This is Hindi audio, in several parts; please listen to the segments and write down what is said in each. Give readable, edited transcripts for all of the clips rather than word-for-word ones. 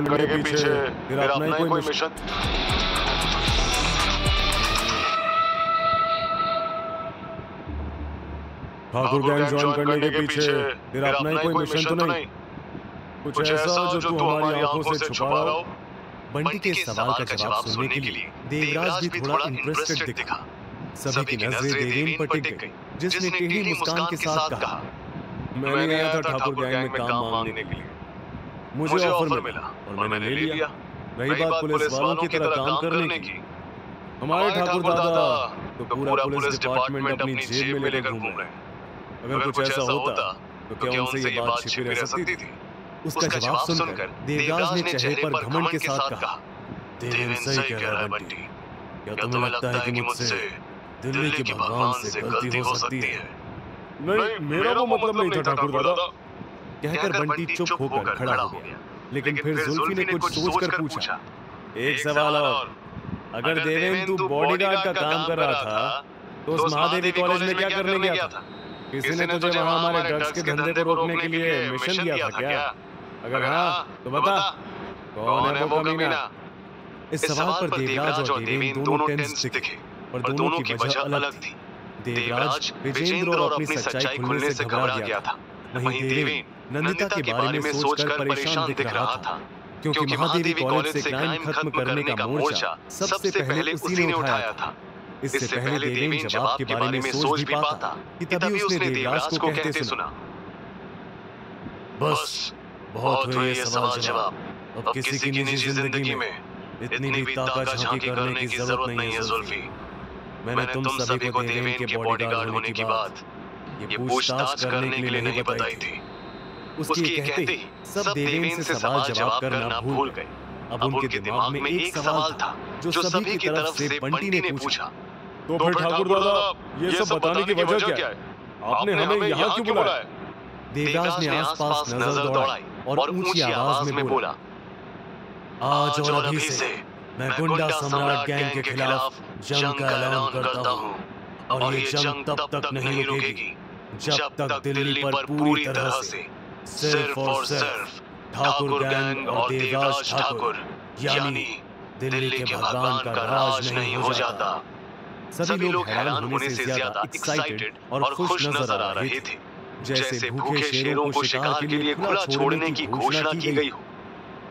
करने के पीछे मेरा अपना ही कोई मिशन। ठाकुर गैंग ज्वाइन करने के पीछे तेरा अपना ही कोई मिशन तो नहीं? कुछ ऐसा जो तू हमारी आंखों से छुपा रहा हो? बंटी के सवाल का जवाब सुनने के लिए देवराज भी थोड़ा इंटरेस्टेड दिखा। सभी की नजरें देवेन पर टिक गई, जिसने टेढ़ी मुस्कान के साथ कहा, मैंने आया था ठाकुर गैंग में काम मांगने के लिए। मुझे ऑफर मिला और मैंने ले लिया। रही बात पुलिस वालों की तरह काम करने की, हमारे ठाकुर दादा तो पूरा पुलिस डिपार्टमेंट अपनी जेब में लेकर घूम रहे हैं। अगर कुछ ऐसा होता तो क्या उनसे ये बात छिपी रह सकती थी? उसका जवाब सुनकर देवराज ने चेहरे पर घमंड के साथ कहा, देवेन सही कह रहा है बंटी। क्या तुम्हें लगता है कि मुझसे दिल्ली के भगवान से गलती हो सकती है? नहीं, मेरा वो मतलब नहीं था ठाकुर दादा। कहकर बंटी चुप होकर खड़ा हो गया। लेकिन फिर जुल्फी ने कुछ सोचकर पूछा, एक सवाल और, अगर देवेन तू बॉडीगार्ड का काम कर रहा था तो उस महादेवी कॉलेज में क्या करने गया था? किसी ने तुझे वहां हमारे ड्रग्स के धंधे को रोकने के लिए मिशन दिया था क्या? अगर हाँ तो बता, कौन है वो कमीना? इस सवाल पर देवराज और देवेन दोनों टेंस दिखे, पर दोनों की वजह अलग थी। देवराज विजेंद्र और अपनी सच्चाई खुलने से घबरा गया था, वहीं देवेन नंदिता के बारे में सोचकर परेशान दिख रहा था, क्योंकि महादेवी कॉलेज से क्राइम खत्म करने का मोर्चा सबसे पहले उसी ने उठाया था। इससे पहले देवेन जवाब के बारे में सोच भी पाता कि तभी उसने देवराज को कहते सुना, बस बहुत हुए ये सवाल जवाब। अब किसी की निजी जिंदगी में इतनी भी ताका झांकी करने की जरूरत नहीं है जुल्फी। मैंने तुम सभी को देवेन के बॉडीगार्ड होने की बात ये पूछताछ करने के लिए नहीं बताई थी। उसके कहते ही सब देवेन से सवाल जवाब करना भूल गए। अब उनके दिमाग में एक सवाल था जो सभी की तरफ से बंटी ने पूछा, तो फिर ठाकुर दादा ये सब बताने की वजह क्या है? आपने हमें यहाँ क्यों बुलाया? देवराज ने आसपास नजर दौड़ाई और ऊंची आवाज में बोला, आज और अभी से मैं गुंडा सम्राट गैंग के खिलाफ जंग का ऐलान करता हूँ, और ये जंग तब तक नहीं रुकेगी जब तक दिल्ली पर पूरी तरह से सिर्फ और सिर्फ ठाकुर गैंग और देवराज ठाकुर यानी दिल्ली के भगवान का राज नहीं हो जाता। सभी लोग हैरान होने से ज्यादा एक्साइटेड और खुश नजर आ रहे थे, जैसे भूखे शेरों को शिकार के लिए खुला छोड़ने की घोषणा की गई हो।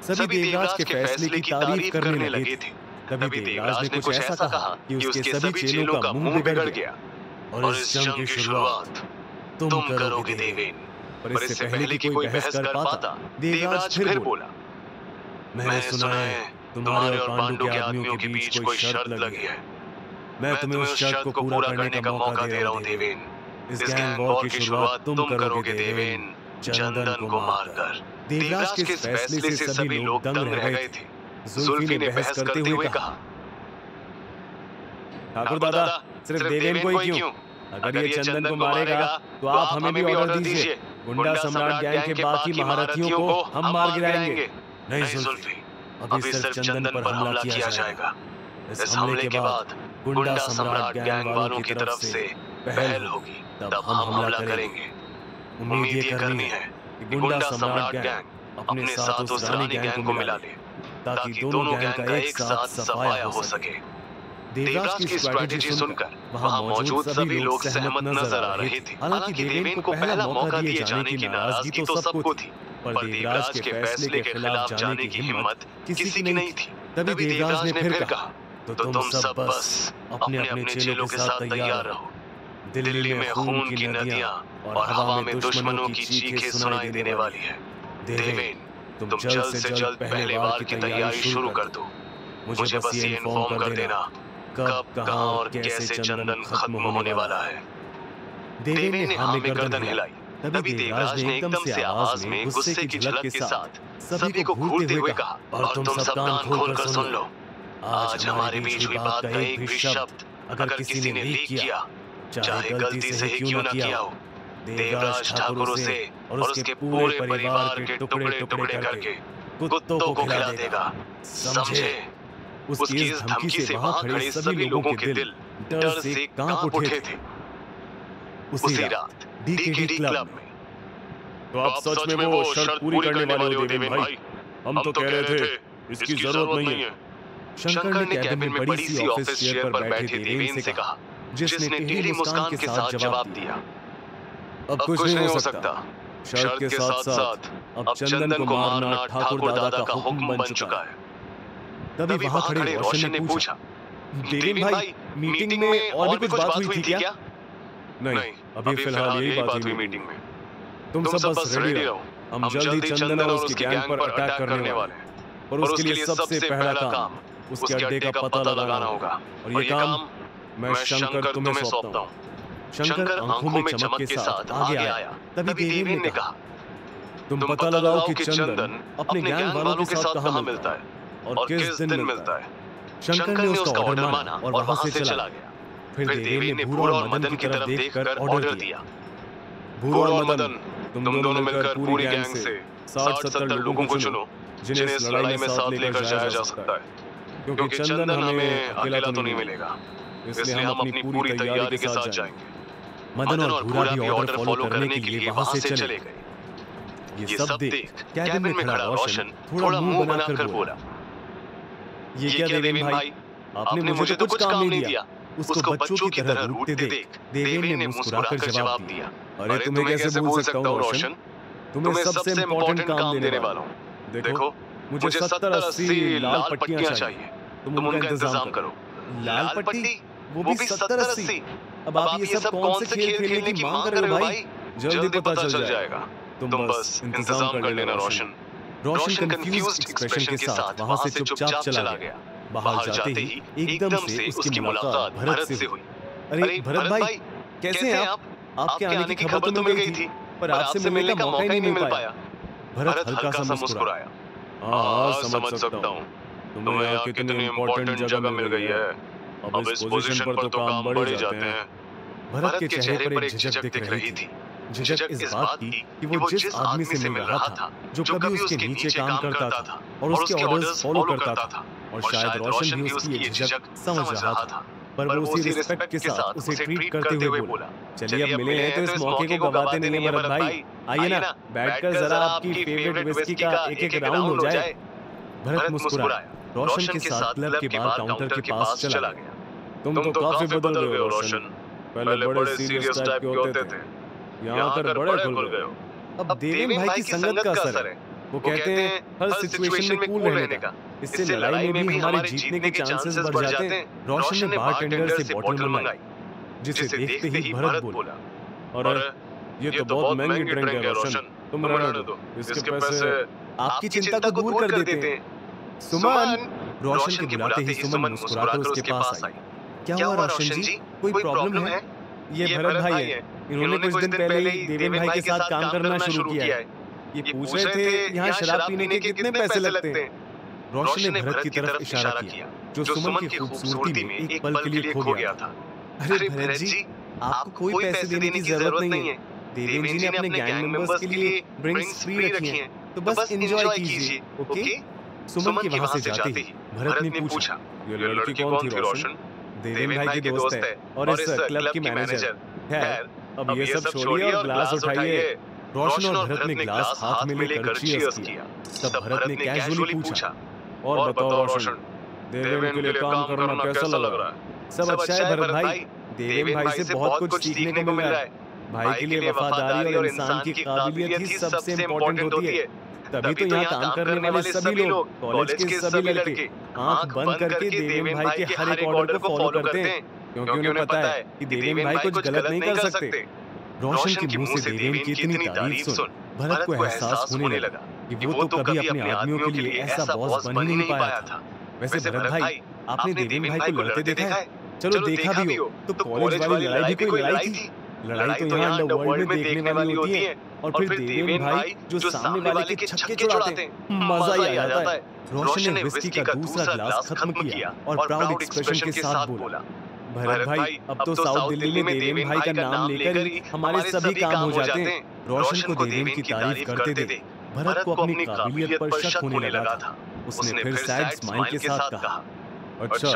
सभी देवराज के फैसले की तारीफ करने लगे थे। तभी देवराज ने कुछ ऐसा कहा कि उसके सभी चेलों का मुंह बिगड़ गया। और इस जंग की शुरुआत तुम करोगे देवेन। पर इससे पहले कि कोई बहस कर पाता, देवराज फिर बोला, मैंने सुना है तुम्हारे और पांडु के आदमियों के बीच कोई शर्त लगी है। मैं तुम्हें उस शर्त को पूरा करने का मौका दे रहा हूँ देवेन। इस गैंग वॉर की शुरुआत तुम करोगे देवेन, चंदन को मारकर। देवराज के इस फैसले से सभी लोग दंग रह गए थे। जुल्फी ने बहस करते हुए कहा, ठाकुर दादा सिर्फ देवेन को ही क्यों? अगर ये चंदन को मारेगा तो आप हमें भी ऑर्डर दीजिए। गुंडा सम्राट गैंग के बाकी महारथियों को हम मार गिराएंगे। नहीं जुल्फी, अभी सिर्फ चंदन पर हमला किया जाएगा। इस हमले के बाद गुंडा सम्राट गैंग वालों की तरफ से पहल होगी, तब हम हमला करेंगे। उम्मीद ये करनी है कि गुंडा सम्राट गैंग अपने साथ उस रानी गैंग को मिला ले, ताकि दोनों गैंग का एक साथ सफाया हो सके। देवराज की स्ट्रैटेजी सुनकर वहां मौजूद सभी लोग सहमत नजर आ रहे थे। हालांकि देवेन को पहला मौका दिए जाने की नाराजगी तो सबको थी, पर देवराज के फैसले के खिलाफ जाने की हिम्मत किसी की नहीं थी। तभी देवराज ने फिर कहा, तो तुम सब बस अपने अपने चेलों के साथ तैयार रहो। दिल्ली में खून की नदियां और हवा में दुश्मनों की चीखें सुनाई देने वाली है। देवेन, तुम जल्द से जल्द पहले वार की तैयारी शुरू कर दो। मुझे बस ये इन्फॉर्म कर देना कब, कहां और कैसे चंदन खत्म होने वाला है। देवेन ने हाँ में गर्दन हिलाई। तभी देवराज ने एकदम से आवाज में गुस्से की झलक के साथ सभी को घूरते हुए कहा, और तुम सब कान खोलकर सुन लो। आज हमारे बीच हुई बात का एक भी शब्द अगर किसी ने लीक किया, चाहे गलती से ही क्यों न किया हो, देवराज ठाकुर से और उसके पूरे परिवार के टुकड़े टुकड़े करके कुत्तों को खिला देगा, समझे? उसकी इस धमकी से वहां खड़े सभी लोगों के दिल डर से कांप उठे थे। उसी रात डीकेडी क्लब में। तो आप सच में वो शर्त पूरी करने वाले हो देवेन भाई? हम तो कह रहे थे इसकी जरूरत नहीं है। शंकर ने कैबिन में बड़ी सी ऑफिस चेयर पर बैठे देवेन से कहा, जिसने टेढ़ी मुस्कान के साथ जवाब दिया, अब कुछ नहीं हो सकता। शर्त के साथ साथ अब चंदन को मारना ठाकुर दादा का हुक्म बन चुका है। तभी वहां खड़े रोशन ने पूछा, देवेन भाई मीटिंग में और भी कुछ बात हुई थी क्या? नहीं, अभी फिलहाल यही बात हुई मीटिंग में। तुम सब बस रेडी रहो, हम जल्द ही चंदन और उसकी गैंग पर अटैक करने वाले हैं। और उसके लिए सबसे पहला काम उसके अड्डे का पता लगाना होगा। और ये काम मैं शंकर तुम्हें सौंपता हूँ। शंकर आंखों में चमक के साथ आगे आया। तभी देवेन ने कहा, तुम पता लगाओ कि चंदन अपने गैंग वालों के साथ कहाँ मिलता है और किस दिन मिलता है। शंकर ने उसका ऑर्डर माना और वहां से चला गया। फिर देवेन ने भूरा और मदन की तरफ देखकर ऑर्डर दिया, भूरा और मदन, तुम दोनों मिलकर पूरी गैंग से 60-70 लोगों को चुनो जिन्हें इस लड़ाई में साथ लेकर जाया जा सकता है। क्योंकि चंदन हमें अकेला तो नहीं मिलेगा, इसलिए हम अपनी पूरी तैयारी के साथ जाएंगे। मदन और भूरा भी ऑर्डर फॉलो करने के लिए वहां से चले गए। ये सब देख कैबिन में खड़ा रोशन थोड़ा मुंह बनाकर बोला, ये क्या देवेन भाई, आपने मुझे तो कुछ काम नहीं दिया। उसको बच्चों की तरह रूठते देख देवेन ने मुस्कुराकर जवाब दिया, अरे तुम्हें कैसे भूल सकता हूँ रोशन, तुम्हें सबसे इम्पोर्टेंट काम देने वाला हूँ। देखो, मुझे 70-80 लाल पट्टियां चाहिए, तुम उनका इंतजाम करो। लाल पट्टी, वो भी 70-80? अब आप ये सब कौन से खेल खेलने की मांग कर रहे हो भाई? जल्दी पता चल जाएगा, तुम बस इंतजाम कर लेना रोशन। रोशन कंफ्यूज्ड एक्सप्रेशन के साथ वहां से चुपचाप चला गया। बाहर जाते ही एकदम से उसकी मुलाकात भरत से हुई। अरे भरत भाई, कैसे हैं आप? आपके आने की खबर तो मिल गई थी, पर आपसे मिलने का मौका ही नहीं मिल पाया। भरत हल्का सा मुस्कुराया, हाँ समझ सकता हूँ, तुम्हें यहाँ कितनी इम्पोर्टेंट जगह मिल गई है, अब इस पोजीशन पर तो काम बढ़ ही जाते हैं। भरत के चेहरे पर एक झिझक दिख रही थी। झिझक इस बात की कि वो जिस आदमी से मिल रहा था, जो कभी उसके नीचे काम करता था और उसके ऑर्डर्स फॉलो करता था, और शायद रोशन भी उसकी ये झिझक समझ रहा था, पर वो उसी रिस्पेक्ट के साथ उसे ट्रीट करते हुए बोला, चलिए अब मिले हैं तो इस मौके को गवाते नहीं हैं भरत भाई, आइए ना बैठकर जरा आपकी फेवरेट विस्की का एक राउंड हो जाए। भरत मुस्कुराया, रोशन के साथ क्लब के बाहर काउंटर के पास चला गया। तुम तो काफी बदल रहे हो रोशन, पहले बड़े सीरियस टाइप के होते थे, यहाँ आकर बड़े खुल गए हो। अब देवेन भाई की संगत का असर है, वो कहते हैं हर सिचुएशन में कूल रहने का, इससे लड़ाई में भी हमारे जीतने के चांसेस बढ़ जाते हैं। रोशन ने बारटेंडर से बोतल मंगाई, जिसे देखते ही भरत बोला, और ये तो बहुत महंगी ड्रिंक है रोशन, तुम रहने दो, इसके पैसे आपकी चिंता को दूर कर देते हैं। सुमन, रोशन के बुलाते ही सुमन मुस्कुराकर उसके पास आई। क्या हुआ रोशन जी, कोई प्रॉब्लम है? ये भरत भाई है, इन्होंने कुछ दिन पहले ही देवेन भाई के साथ काम करना शुरू किया है। ये पूछ रहे थे यहाँ शराब पीने के कितने पैसे लगते हैं। रोशन ने भरत की तरफ इशारा किया, जो सुमन की खूबसूरती में एक पल के लिए खो गया था। अरे भरत जी, आपको कोई पैसे देने की जरूरत नहीं है, देवेन जी ने अपने गैंग मेंबर्स के लिए ड्रिंक्स फ्री रखी हैं, तो बस एंजॉय कीजिए, ओके? सुमन के वहां से जाते ही भरत ने पूछा, ये लड़की कौन थी रोशन? देवेन भाई की दोस्त है और इस क्लब की मैनेजर। खैर, अब ये सब छोड़िए और ग्लास उठाइए। रोशन और भरत ने ग्लास हाथ में लेकर चीयर्स किया। तब भरत ने कैजुअली पूछा, और बताओ रोशन, देवेन के लिए काम करना कैसा लग रहा है? सब अच्छा है भरत भाई, देवेन भाई से बहुत कुछ सीखने को मिल रहा है। भाई के लिए वफादारी और इंसान की काबिलियत ही सबसे इम्पोर्टेंट होती है। तभी तो यहाँ काम करने वाले सभी लोग, कॉलेज के सभी लड़के आंख बंद करके देवेन भाई के हर एक ऑर्डर को फॉलो करते हैं, क्योंकि उन्हें पता है कि देवेन भाई कुछ गलत नहीं कर सकते। रोशन के मुंह से देवेन की इतनी तारीफ सुन भरत को एहसास होने लगा कि वो तो कभी अपने आदमियों के लिए ऐसा बॉस बन ही नहीं पाया था। वैसे भरत भाई, आपने देवेन भाई को लड़ते देखा है? चलो देखा भी हो तो कॉलेज वाली लड़ाई भी कोई लड़ाई थी? लड़ाई तो यहाँ अंडरवर्ल्ड में देखने वाली होती है, और फिर देवेन भाई जो सामने वाले के छक्के छुड़ाते हैं, मजा ही आ जाता है। रोशन ने विस्की का दूसरा ग्लास खत्म किया और प्राउड एक्सप्रेशन के साथ बोला, भरत भाई, अब तो साउथ दिल्ली में देवेन भाई का नाम लेकर ही हमारे सभी काम हो जाते हैं। रोशन को देवेन की तारीफ करते देख भरत को अपनी काबिलियत पर शक होने लगा था। उसने फिर सैड स्माइल के साथ कहा, अच्छा,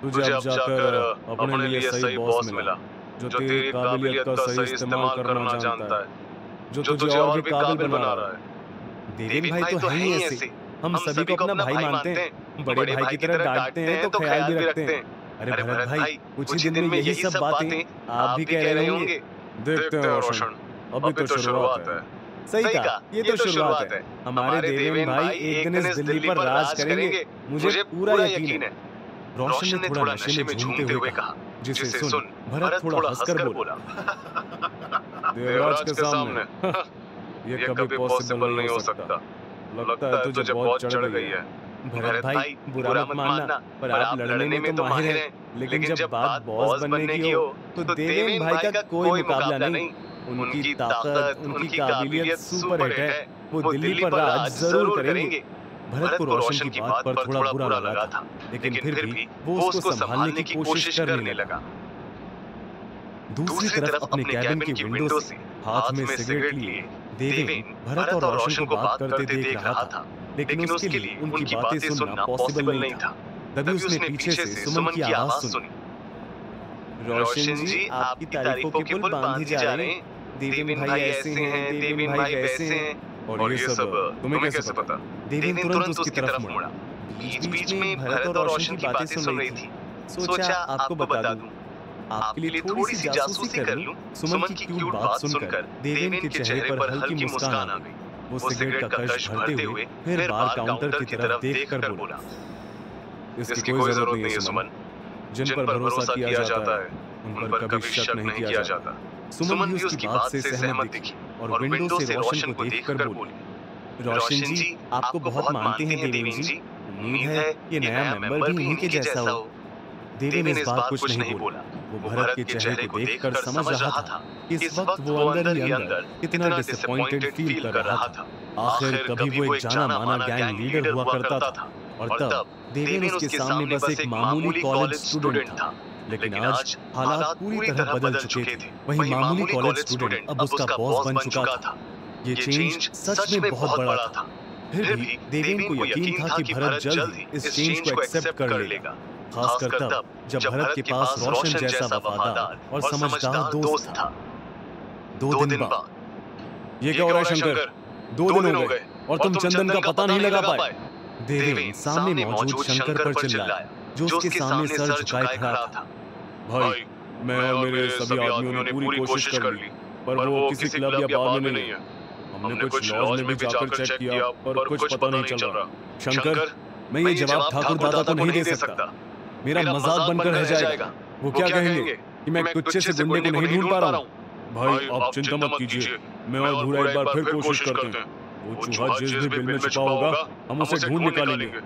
तुझे अब जाकर अपने लिए सही बॉस मिला, जो तेरी काबिलियत का सही इस्तेमाल करना जानता है, जो तुझे और भी काबिल बना रहा है। देवेन भाई तो है ही ऐसे, हम सभी को अपना भाई मानते हैं, बड़े भाई की तरह डांटते हैं तो ख्याल भी रखते हैं। अरे भरत भाई, कुछ ही दिन में यही सब बातें आप भी कह रहे होंगे। देखते हैं रोशन, अभी तो शुरुआत है। सही कहा, ये तो शुरुआत है। हमारे देवेन भाई एक दिन इस दिल्ली पर राज करेंगे, मुझे पूरा यकीन है। रोशन ने थोड़ा नशे में झूमते हुए कहा, जिसे सुन भरत थोड़ा हंसकर बोला, देवराज के सामने ये कभी पॉसिबल नहीं हो सकता। लगता है तुझे बहुत चढ़ गई है। भरत भाई, बुरा मत मानना, पर आप लड़ने में तो माहिर हैं, लेकिन जब बात बॉस बनने की हो तो देवेन भाई का कोई मुकाबला नहीं। उनकी ताकत, उनकी काबिलियत सुपर हिट है। वो दिल्ली पर राज जरूर करेंगे। भरत को रोशन की बात पर थोड़ा बुरा लगा था, लेकिन फिर भी वो उसको संभालने की कोशिश करने लगा। दूसरी तरफ अपने कैबिन की विंडो से हाथ में सिगरेट लिए देवेन भरत और रोशन को बात करते देख रहा था, लेकिन उसके लिए उनकी बातें सुनना पॉसिबल नहीं था। तभी उसने पीछे से सुमन की आवाज सुनी, रोशन जी, आपकी तारीफों के पुल बांधे जा रहे हैं। देवेन भाई ऐसे हैं, देवेन भाई वैसे हैं, और ये सब तुम्हें कैसे पता? देवेन तुरंत उसकी तरफ मुड़ा। बीच में भरत और रोशन की बातें सुन रही थी। सोचा आपको बता दूं, आपके लिए थोड़ी सी जासूसी कर लूं। सुमन की क्यूट बात सुनकर देवेन के चेहरे पर हल्की मुस्कान आ गई। वो सिगरेट का कश भरते हुए फिर बार काउंटर की तरफ देखकर बोला, इसकी कोई जरूरत नहीं है सुमन। जिन पर भरोसा किया जाता है उन पर कभी शक नहीं किया जाता। सुमन भी उसकी बात से सहमत दिखी और विंडो से रोशन को देखकर बोली, रोशन जी, आपको बहुत मानते हैं देवेन जी। उम्मीद है ये नया मेंबर भी उन्हीं के जैसा हो। देवेन इस बात कुछ नहीं बोला। वो भरत के चेहरे को देखकर समझ रहा था कि इस वक्त वो अंदर ही अंदर कितना डिसअपॉइंटेड फील कर रहा था। आखिर कभी वो एक जाना माना गैंग लीडर हुआ करता था, और तब देवेन उसके सामने बस एक मामूली कॉलेज स्टूडेंट था। लेकिन आज हालात पूरी तरह बदल चुके थे। वही मामूली कॉलेज स्टूडेंट अब उसका बॉस बन चुका था। ये चेंज सच में बहुत बड़ा था। फिर भी देवेन को यकीन था कि भरत जल्द ही इस चेंज को एक्सेप्ट कर लेगा, खासकर तब जब भरत के पास रोशन जैसा वफादार और समझदार दोस्त था। 2 दिन बाद, ये क्या हो रहा है शंकर? 2 दिन हो गए और तुम चंदन का पता नहीं लगा पाए। देवेन सामने मौजूद शंकर पर चिल्लाया, जो उसके सामने सर झुकाए खड़ा था। भाई, मैं और मेरे सभी आदमियों ने पूरी कोशिश कर ली, पर वो किसी क्लब या बार में नहीं है। हमने कुछ लॉज में भी जाकर चेक किया, पर कुछ पता नहीं चल रहा। शंकर, मैं ये जवाब ठाकुर दादा को नहीं दे सकता। मेरा मजाक बनकर रह जाएगा। वो क्या कहेंगे कि मैं तुच्छे से गुंडे को नहीं ढूंढ पा रहा हूँ। भाई, आप चिंता मत कीजिए, मैं और भूरा एक बार फिर कोशिश करते हैं। वो चूहा जिस भी बिल में छुपा होगा, हम उसे ढूंढ निकालेंगे।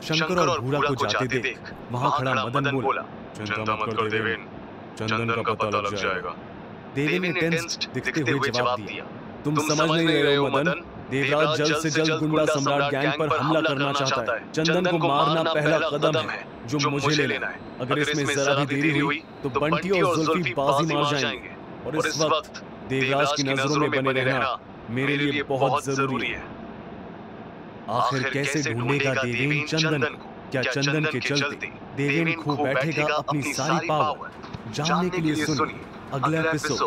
शंकर और भूरा को जाते देख वहां खड़ा मदन बोला, चिंता मत कर देवेन, चंदन का पता लग जाएगा। देवेन ने टेंस्ड दिखते हुए जवाब दिया, तुम समझ नहीं रहे हो मदन। देवराज जल्द से जल्द गुंडा सम्राट गैंग पर हमला करना चाहता है। चंदन को मारना पहला कदम है जो मुझे लेना है। अगर इसमें जरा भी देरी हुई तो बंटी और जुल्फी बाजी मार जाएंगे, और इस वक्त देवराज की नजरों में बने रहना मेरे लिए बहुत जरूरी है। आखिर कैसे ढूंढेगा देवेन चंदन को? क्या चंदन के चलते देवेन खो बैठेगा अपनी सारी पावर? जानने के लिए सुनिए अगला एपिसोड